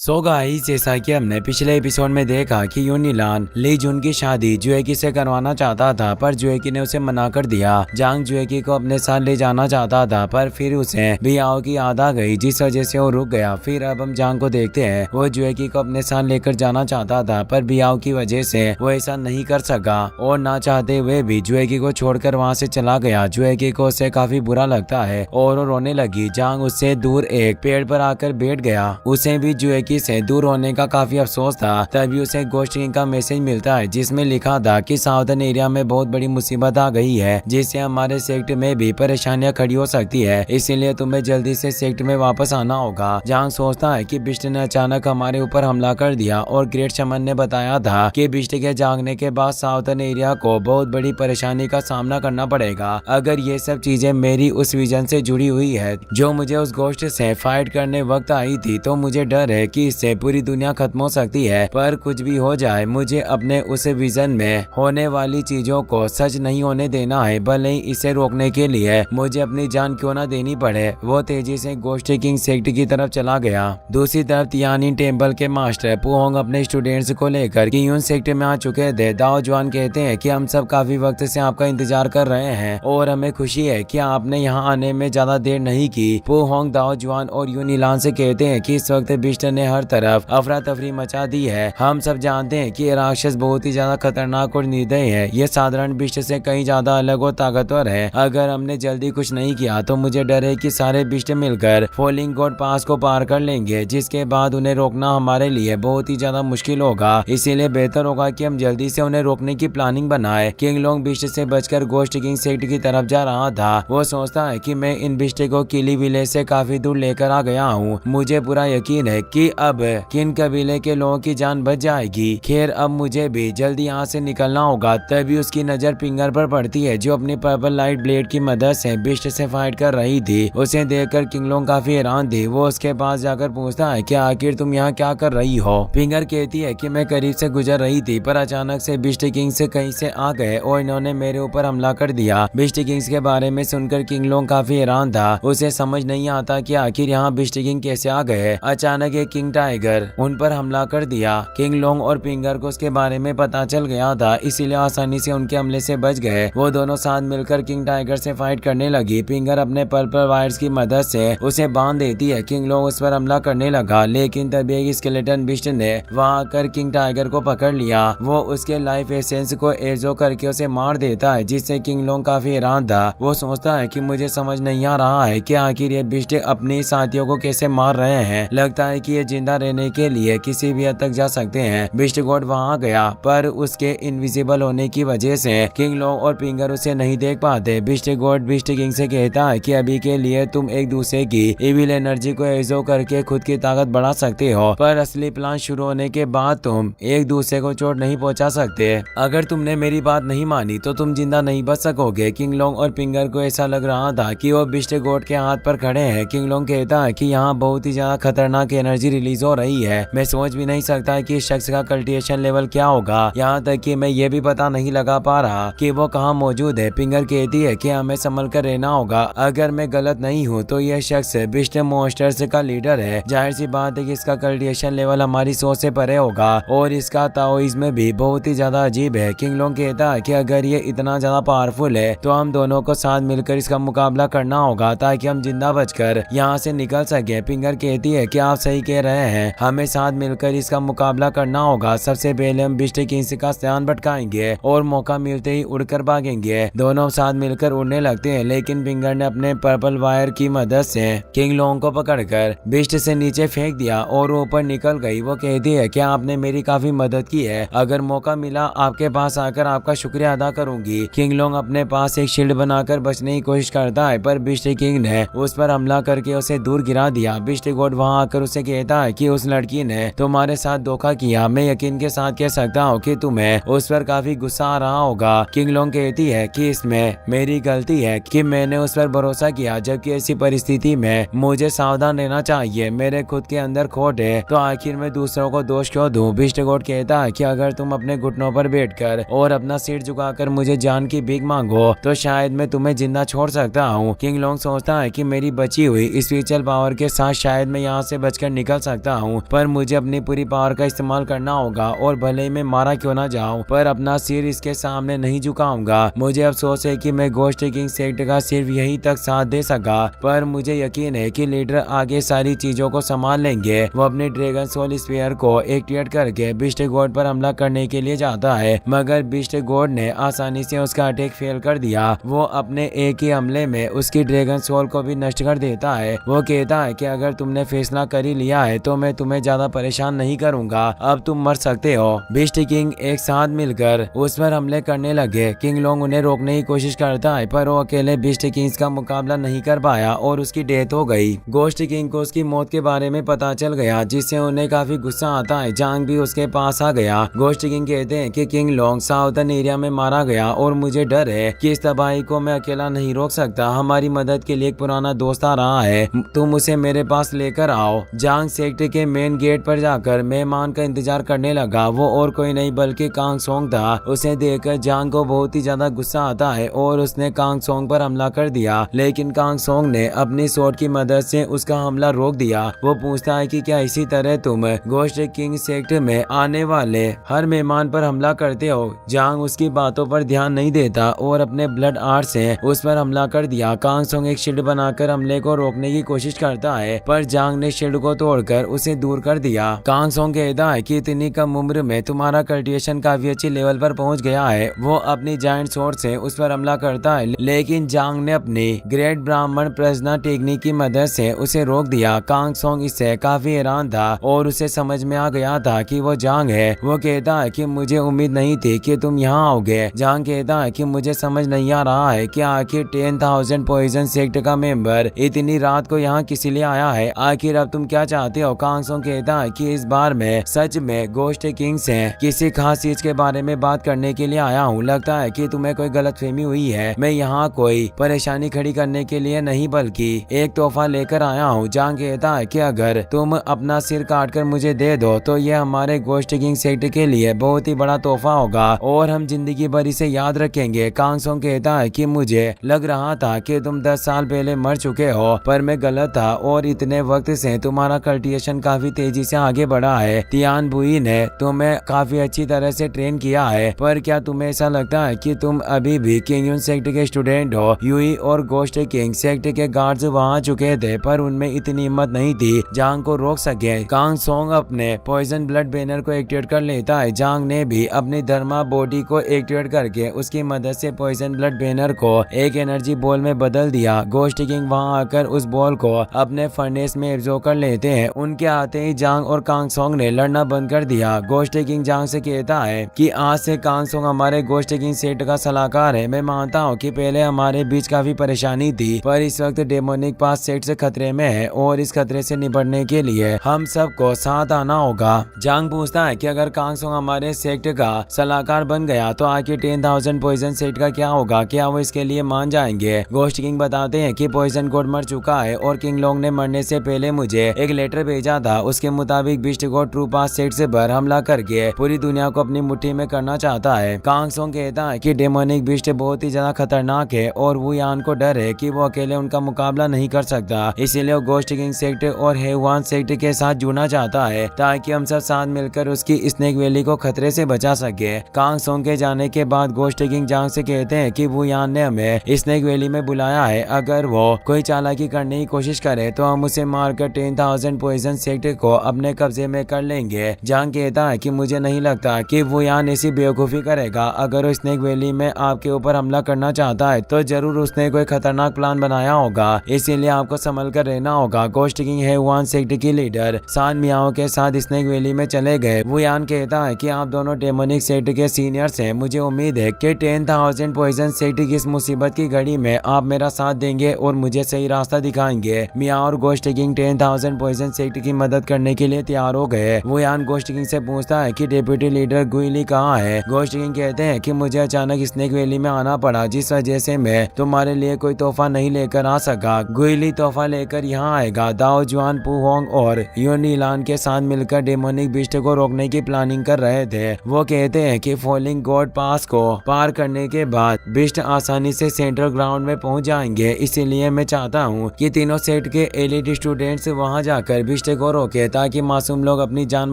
So guys, जैसा कि हमने पिछले एपिसोड में देखा कि यूनिलान ली जुन की शादी जुएकी से करवाना चाहता था, पर जुएकी ने उसे मना कर दिया। जांग जुएकी को अपने साथ ले जाना चाहता था, पर फिर उसे बियाओ की याद आ गई, जिस वजह से वो रुक गया। फिर अब हम जांग को देखते हैं, वो जुएकी को अपने साथ लेकर जाना चाहता था, पर बियाओ की वजह से वो ऐसा नहीं कर सका और ना चाहते हुए भी जुएकी को छोड़कर वहाँ से चला गया। जुएकी को उसे काफी बुरा लगता है और वो रोने लगी। जांग उससे दूर एक पेड़ पर आकर बैठ गया। उसे भी जुएकी से दूर होने का काफी अफसोस था। तभी उसे गोस्ट किंग का मैसेज मिलता है, जिसमें लिखा था कि साउदर्न एरिया में बहुत बड़ी मुसीबत आ गई है, जिससे हमारे सेक्ट में भी परेशानियां खड़ी हो सकती है, इसीलिए तुम्हें जल्दी से सेक्ट में वापस आना होगा। जांग सोचता है कि बिस्ट ने अचानक हमारे ऊपर हमला कर दिया और ग्रेट शमन ने बताया था कि बिस्ट के जागने के बाद साउदर्न एरिया को बहुत बड़ी परेशानी का सामना करना पड़ेगा। अगर ये सब चीजें मेरी उस विजन से जुड़ी हुई है जो मुझे उस गोस्ट से फाइट करने वक्त आई थी, तो मुझे डर है कि इससे पूरी दुनिया खत्म हो सकती है। पर कुछ भी हो जाए, मुझे अपने उस विजन में होने वाली चीजों को सच नहीं होने देना है, भले ही इसे रोकने के लिए मुझे अपनी जान क्यों ना देनी पड़े। वो तेजी से गोस्ट किंग सेक्ट की तरफ चला गया। दूसरी तरफ तियानिन टेम्पल के मास्टर पुहोंग अपने स्टूडेंट्स को लेकर कियून सेक्ट में आ चुके थे। दाओ जुआन कहते हैं कि हम सब काफी वक्त से आपका इंतजार कर रहे हैं और हमें खुशी है कि आपने यहाँ आने में ज्यादा देर नहीं की। पुहोंग दाओ जुआन और यूनिलान से कहते हैं कि इस वक्त बिस्ट ने हर तरफ अफरा तफरी मचा दी है। हम सब जानते हैं कि ये राक्षस बहुत ही ज्यादा खतरनाक और निर्दयी है। ये साधारण बिस्ट से कहीं ज्यादा अलग और ताकतवर है। अगर हमने जल्दी कुछ नहीं किया तो मुझे डर है कि सारे बिस्ट मिलकर फॉलिंग गॉड पास को पार कर लेंगे, जिसके बाद उन्हें रोकना हमारे लिए बहुत ही ज्यादा मुश्किल होगा। इसीलिए बेहतर होगा कि हम जल्दी से उन्हें रोकने की प्लानिंग बनाए। किंग लोंग बिस्ट से बचकर गोस्ट किंग सेक्ट की तरफ जा रहा था। वो सोचता है कि मैं इन बिस्ट को किली विलेज से काफी दूर लेकर आ गया हूँ। मुझे पूरा यकीन है कि अब किन कबीले के लोगों की जान बच जाएगी। खैर, अब मुझे भी जल्दी यहाँ से निकलना होगा। तभी उसकी नजर पिंगर पर पड़ती है, जो अपनी पर्पल लाइट ब्लेड की मदद से बिस्ट से फाइट कर रही थी। उसे देखकर किंगलोंग काफी हैरान थी। वो उसके पास जाकर पूछता है कि आखिर तुम यहाँ क्या कर रही हो। पिंगर कहती है कि मैं करीब से गुजर रही थी, पर अचानक से बिस्ट किंग से कहीं से आ गए और इन्होंने मेरे ऊपर हमला कर दिया। बिस्ट किंग्स के बारे में सुनकर किंगलोंग काफी हैरान था। उसे समझ नहीं आता कि आखिर यहाँ बिस्ट किंग कैसे आ गए। अचानक एक किंग टाइगर उन पर हमला कर दिया। किंग लोंग और पिंगर को उसके बारे में पता चल गया था, इसीलिए आसानी से उनके हमले से बच गए। वो दोनों साथ मिलकर किंग टाइगर से फाइट करने लगी। पिंगर अपने पर्पल वायर्स की मदद से उसे बांध देती है। किंग लोंग उस पर हमला करने लगा, लेकिन तभी एक स्केलेटन बिस्ट ने वहां आकर किंग टाइगर को पकड़ लिया। वो उसके लाइफ एसेंस को एजो करके उसे मार देता है, जिससे किंग लोंग काफी हैरान था। वो सोचता है कि मुझे समझ नहीं आ रहा है कि आखिर ये बिस्ट अपने साथियों को कैसे मार रहे हैं। लगता है कि ये जिंदा रहने के लिए किसी भी हद तक जा सकते हैं। बिस्ट गॉड वहां गया, पर उसके इनविजिबल होने की वजह से किंग लोंग और पिंगर उसे नहीं देख पाते। बिस्ट गॉड बिस्ट किंग से कहता है कि अभी के लिए तुम एक दूसरे की इविल एनर्जी को एजो करके खुद की ताकत बढ़ा सकते हो, पर असली प्लान शुरू होने के बाद तुम एक दूसरे को चोट नहीं पहुंचा सकते। अगर तुमने मेरी बात नहीं मानी तो तुम जिंदा नहीं बच सकोगे। किंग लोंग और पिंगर को ऐसा लग रहा था कि वो बिस्ट गॉड के हाथ पर खड़े हैं। किंग लोंग कहता है कि यहाँ बहुत ही ज्यादा खतरनाक एनर्जी रिलीज हो रही है। मैं सोच भी नहीं सकता कि इस शख्स का कल्टिवेशन लेवल क्या होगा। यहाँ तक कि मैं ये भी पता नहीं लगा पा रहा कि वो कहाँ मौजूद है। पिंगर कहती है कि हमें संभल कर रहना होगा। अगर मैं गलत नहीं हूँ तो यह शख्स बिस्ट मॉन्स्टर्स का लीडर है। जाहिर सी बात है कि इसका कल्टिवेशन लेवल हमारी सोच से परे होगा और इसका ताओइज्म भी बहुत ही ज्यादा अजीब है। किंग लोंग कहता है कि अगर ये इतना ज्यादा पावरफुल है तो हम दोनों को साथ मिलकर इसका मुकाबला करना होगा, ताकि हम जिंदा बचकर यहाँ से निकल सके। पिंगर कहती है कि आप सही कह रहे हैं, हमें साथ मिलकर इसका मुकाबला करना होगा। सबसे पहले हम बिस्ट किंग का ध्यान भटकाएंगे और मौका मिलते ही उड़कर भागेंगे। दोनों साथ मिलकर उड़ने लगते हैं, लेकिन पिंगर ने अपने पर्पल वायर की मदद से किंग लोंग को पकड़कर बिस्ट से नीचे फेंक दिया और ऊपर निकल गई। वो कहती है कि आपने मेरी काफी मदद की है, अगर मौका मिला आपके पास आकर आपका शुक्रिया अदा करूंगी। किंग लोंग अपने पास एक शील्ड बनाकर बचने की कोशिश करता है, पर बिस्ट किंग ने उस पर हमला करके उसे दूर गिरा दिया। बिस्ट गॉड वहां आकर उसे कहता है कि उस लड़की ने तुम्हारे साथ धोखा किया। मैं यकीन के साथ कह सकता हूँ कि तुम्हें उस पर काफी गुस्सा आ रहा होगा। किंग लोंग कहती है कि इसमें मेरी गलती है कि मैंने उस पर भरोसा किया, जबकि ऐसी परिस्थिति में मुझे सावधान रहना चाहिए। मेरे खुद के अंदर खोट है तो आखिर में दूसरों को दोष क्यों दूं। बिस्ट गॉड कहता है कि अगर तुम अपने घुटनों पर बैठकर और अपना सिर झुकाकर मुझे जान की भीख मांगो तो शायद मैं तुम्हें जिंदा छोड़ सकता हूँ। किंग लोंग सोचता है कि मेरी बची हुई स्पिरिचुअल पावर के साथ शायद मैं यहाँ से बचकर निकल सकता हूँ, पर मुझे अपनी पूरी पावर का इस्तेमाल करना होगा और भले ही मैं मारा क्यों ना जाऊँ, पर अपना सिर इसके सामने नहीं झुकाऊंगा। मुझे अफसोस है कि मैं घोस्ट किंग सेक्ट का सिर्फ यहीं तक साथ दे सका, पर मुझे यकीन है कि लीडर आगे सारी चीजों को संभाल लेंगे। वो अपने ड्रैगन सोल स्फीयर को एक्टिवेट करके बीस्ट गॉड पर हमला करने के लिए जाता है, मगर बीस्ट गॉड ने आसानी से उसका अटैक फेल कर दिया। वो अपने एक ही हमले में उसकी ड्रैगन सोल को भी नष्ट कर देता है। वो कहता है कि अगर तुमने फैसला कर ही लिया है तो मैं तुम्हें ज्यादा परेशान नहीं करूंगा, अब तुम मर सकते हो। बीस्ट किंग एक साथ मिलकर उस पर हमले करने लगे। किंग लोंग उन्हें रोकने की कोशिश करता है, पर वो अकेले बीस्ट किंग्स का मुकाबला नहीं कर पाया और उसकी डेथ हो गई। घोस्ट किंग को उसकी मौत के बारे में पता चल गया, जिससे उन्हें काफी गुस्सा आता है। जांग भी उसके पास आ गया। घोस्ट किंग कहते हैं कि किंग लोंग साउथर्न एरिया में मारा गया और मुझे डर है कि इस तबाही को मैं अकेला नहीं रोक सकता। हमारी मदद के लिए एक पुराना दोस्त आ रहा है, तुम उसे मेरे पास लेकर आओ। जांग सेक्ट के मेन गेट पर जाकर मेहमान का इंतजार करने लगा। वो और कोई नहीं बल्कि कांग सोंग था। उसे देखकर जांग को बहुत ही ज्यादा गुस्सा आता है और उसने कांग सोंग पर हमला कर दिया, लेकिन कांग सोंग ने अपनी स्वॉर्ड की मदद से उसका हमला रोक दिया। वो पूछता है कि क्या इसी तरह तुम घोस्ट किंग सेक्ट में आने वाले हर मेहमान पर हमला करते हो? जांग उसकी बातों पर ध्यान नहीं देता और अपने ब्लड आर्ट से उस पर हमला कर दिया। कांग सोंग एक शील्ड बनाकर हमले को रोकने की कोशिश करता है, पर जांग ने शील्ड को तोड़कर उसे दूर कर दिया। कांग सोंग कहता है कि इतनी कम उम्र में तुम्हारा कल्टिवेशन काफी अच्छी लेवल पर पहुंच गया है। वो अपनी जायंट स्वॉर्ड से उस पर हमला करता है, लेकिन जांग ने अपनी ग्रेट ब्राह्मण प्रजना टेक्निक की मदद से उसे रोक दिया। कांग सोंग इससे काफी हैरान था और उसे समझ में आ गया था कि वो जांग है। वो कहता है कि मुझे उम्मीद नहीं थी कि तुम यहाँ आओगे। जांग कहता है कि मुझे समझ नहीं आ रहा है कि आखिर 10,000 पॉइजन सेक्ट का मेंबर इतनी रात को यहाँ किसी लिए आया है। आखिर अब तुम क्या चाहते हो? कांग सोंग कहता है कि इस बार मैं सच में घोस्ट किंग से किसी खास चीज के बारे में बात करने के लिए आया हूँ। लगता है कि तुम्हें कोई गलतफहमी हुई है। मैं यहाँ कोई परेशानी खड़ी करने के लिए नहीं बल्कि एक तोहफा लेकर आया हूँ। जांग कहता है कि अगर तुम अपना सिर काट कर मुझे दे दो तो ये हमारे घोस्ट किंग सेक्ट के लिए बहुत ही बड़ा तोहफा होगा और हम जिंदगी भर इसे याद रखेंगे। कांग सोंग कहता है कि मुझे लग रहा था कि तुम 10 साल पहले मर चुके हो, पर मैं गलत था और इतने वक्त से तुम्हारा कल्टिवेशन काफी तेजी से आगे बढ़ा है। तियान बुई ने तुम्हें काफी अच्छी तरह से ट्रेन किया है, पर क्या तुम्हें ऐसा लगता है कि तुम अभी भी किंग यून सेक्ट के स्टूडेंट हो? यूई और घोस्ट किंग सेक्ट के गार्ड्स वहाँ चुके थे, पर उनमें इतनी हिम्मत नहीं थी जांग को रोक सके। कांग सोंग अपने पॉइजन ब्लड बैनर को एक्टिवेट कर लेता है। जांग ने भी अपनी धर्मा बॉडी को एक्टिवेट करके उसकी मदद से पॉइजन ब्लड बैनर को एक एनर्जी बॉल में बदल दिया। घोस्ट किंग वहाँ आकर उस बॉल को अपने फर्नेस में एब्जॉर्ब कर लेते हैं। उनके आते ही जांग और कांग सोंग ने लड़ना बंद कर दिया। घोस्ट किंग जांग से कहता है कि आज से कांग सोंग हमारे घोस्ट किंग सेक्ट का सलाहकार है। मैं मानता हूँ कि पहले हमारे बीच काफी परेशानी थी, पर इस वक्त डेमोनिक पास सेक्ट से खतरे में है और इस खतरे से निपटने के लिए हम सबको साथ आना होगा। जांग पूछता है कि अगर कांग सोंग हमारे सेक्ट का सलाहकार बन गया तो आखिर 10,000 पॉइजन सेक्ट का क्या होगा? क्या वो इसके लिए मान जाएंगे? घोस्ट किंग बताते हैं कि पॉइजन गॉड मर चुका है और किंग लोंग ने मरने से पहले मुझे एक लेटर भेजा था। उसके मुताबिक बीस्ट गॉड ट्रू पास सेक्ट से पर हमला करके पूरी दुनिया को अपनी मुट्ठी में करना चाहता है। कांग सोंग कहता है कि डेमोनिक बीस्ट बहुत ही ज्यादा खतरनाक है और वू यान को डर है कि वो अकेले उनका मुकाबला नहीं कर सकता, इसीलिए वो घोस्ट किंग सेक्ट और हेवान सेक्ट के साथ जुड़ना चाहता है ताकि हम सब साथ मिलकर उसकी स्नेक वैली को खतरे से बचा सके। कांग सोंग के जाने के बाद घोस्ट किंग जांग से कहते हैं कि वू यान ने हमें स्नेक वैली में बुलाया है। अगर वो कोई चालाकी करने की कोशिश करे तो हम उसे मारकर 10,000 पॉइजन सेक्ट को अपने कब्जे में कर लेंगे। जांग कहता है कि मुझे नहीं लगता कि वो यान ऐसी बेवकूफी करेगा। अगर वो स्नेक वैली में आपके ऊपर हमला करना चाहता है तो जरूर उसने कोई खतरनाक प्लान बनाया होगा, इसीलिए आपको संभल कर रहना होगा। घोस्ट किंग हेवान सेक्ट की लीडर सान मियाओ के साथ स्नेक वैली में चले गए। वो यान कहता है कि आप दोनों डेमोनिक सेक्ट के सीनियर्स हैं। मुझे उम्मीद है कि 10,000 पॉइजन सेक्ट की इस मुसीबत की घड़ी में आप मेरा साथ देंगे और मुझे सही रास्ता दिखाएंगे। मियाओ और घोस्ट किंग 10,000 पॉइजन सेक्ट की मदद करने के लिए तैयार हो गए। वो यान घोस्ट किंग से पूछता है कि डेप्यूटी लीडर गुइली कहाँ है? घोस्ट किंग कहते हैं कि मुझे अचानक स्नेक वैली में आना पड़ा, जिस वजह से मैं तुम्हारे लिए कोई तोहफा नहीं लेकर आ सका। गुइली तोहफा लेकर यहाँ आएगा। दाओ जुआन पू होंग और योनी लान के साथ मिलकर डेमोनिक बीस्ट को रोकने की प्लानिंग कर रहे थे। वो कहते हैं कि फॉलिंग गॉड पास को पार करने के बाद बीस्ट आसानी से सेंट्रल ग्राउंड में पहुंच जाएंगे, इसीलिए मैं चाहता हूं कि तीनों सेट के एलिट स्टूडेंट्स वहां जाकर बीस्ट बिस्ट को रोके ताकि मासूम लोग अपनी जान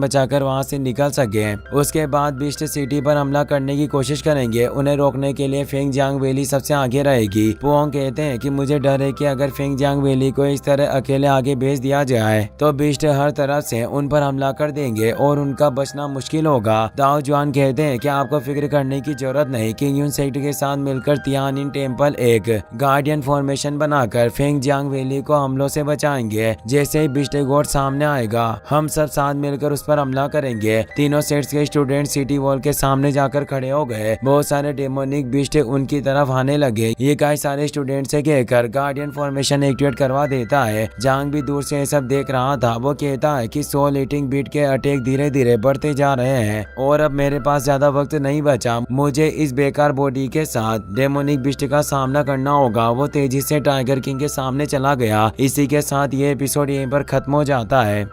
बचाकर वहां से निकल सके। उसके बाद बिस्ट सिटी पर हमला करने की कोशिश करेंगे। उन्हें रोकने के लिए फेंग जियांग वैली सबसे आगे रहेगी। पुओंग कहते हैं कि मुझे डर है कि अगर फेंग जियांग वैली को इस तरह अकेले आगे भेज दिया जाए तो बिस्ट हर तरफ से उन पर हमला कर देंगे और उनका बचना मुश्किल होगा। दाओ जुआन कहते हैं कि आपको फिक्र करने की जरूरत नहीं। किंग यून सेक्ट के साथ मिलकर तियानिन टेम्पल एक गार्डियन फॉर्मेशन बनाकर फेंग जियांग वैली को हमलों से बचाएंगे। जैसे ही बिस्ट गॉड सामने आएगा हम सब साथ मिलकर उस पर हमला करेंगे। तीनों सेट्स के स्टूडेंट सिटी वॉल के सामने जाकर खड़े हो गए। बहुत सारे डेमोनिक बिस्ट उनकी तरफ आने लगे। ये गाय सारे स्टूडेंट से कहकर गार्डियन फॉर्मेशन एक्टिवेट करवा देता है। जांग भी दूर से ये सब देख रहा था। वो कहता है कि सोल ईटिंग बीट के अटैक धीरे धीरे बढ़ते जा रहे हैं और अब मेरे पास ज्यादा वक्त नहीं बचा। मुझे इस बेकार बॉडी के साथ डेमोनिक बिस्ट का सामना करना होगा। वो तेजी से टाइगर किंग के सामने चला गया। इसी के साथ ये एपिसोड यहीं पर खत्म हो जाता है।